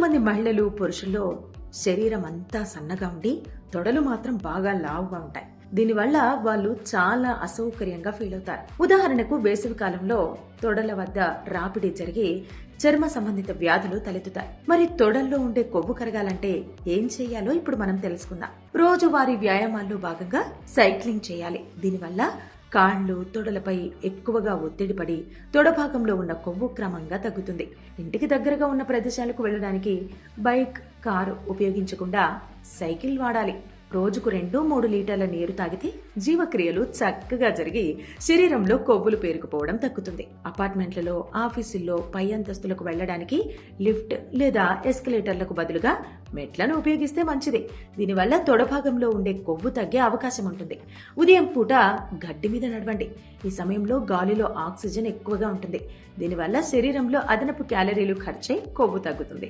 కొంతమంది మహిళలు పురుషుల్లో శరీరం అంతా సన్నగా ఉండి తొడలు మాత్రం బాగా లావుగా ఉంటాయి. దీనివల్ల వాళ్ళు చాలా అసౌకర్యంగా ఫీల్ అవుతారు. ఉదాహరణకు వేసవి కాలంలో తొడల వద్ద రాపిడి జరిగి చర్మ సంబంధిత వ్యాధులు తలెత్తుతాయి. మరి తొడల్లో ఉండే కొవ్వు కరగాలంటే ఏం చేయాలో ఇప్పుడు మనం తెలుసుకుందాం. రోజువారీ వ్యాయామాల్లో భాగంగా సైక్లింగ్ చేయాలి. దీనివల్ల కాళ్ళు తొడలపై ఎక్కువగా ఒత్తిడి పడి తొడ భాగంలో ఉన్న కొవ్వు క్రమంగా తగ్గుతుంది. ఇంటికి దగ్గరగా ఉన్న ప్రదేశాలకు వెళ్ళడానికి బైక్, కారు ఉపయోగించకుండా సైకిల్ వాడాలి. రోజుకు 2-3 లీటర్ల నీరు తాగితే జీవక్రియలు చక్కగా జరిగి శరీరంలో కొవ్వులు పేరుకుపోవడం తగ్గుతుంది. అపార్ట్మెంట్లలో, ఆఫీసుల్లో పై అంతస్తులకు వెళ్లడానికి లిఫ్ట్ లేదా ఎస్కలేటర్లకు బదులుగా మెట్లను ఉపయోగిస్తే మంచిది. దీనివల్ల తొడ భాగంలో ఉండే కొవ్వు తగ్గే అవకాశం ఉంటుంది. ఉదయం పూట గడ్డి మీద నడవండి. ఈ సమయంలో గాలిలో ఆక్సిజన్ ఎక్కువగా ఉంటుంది. దీనివల్ల శరీరంలో అదనపు క్యాలరీలు ఖర్చై కొవ్వు తగ్గుతుంది.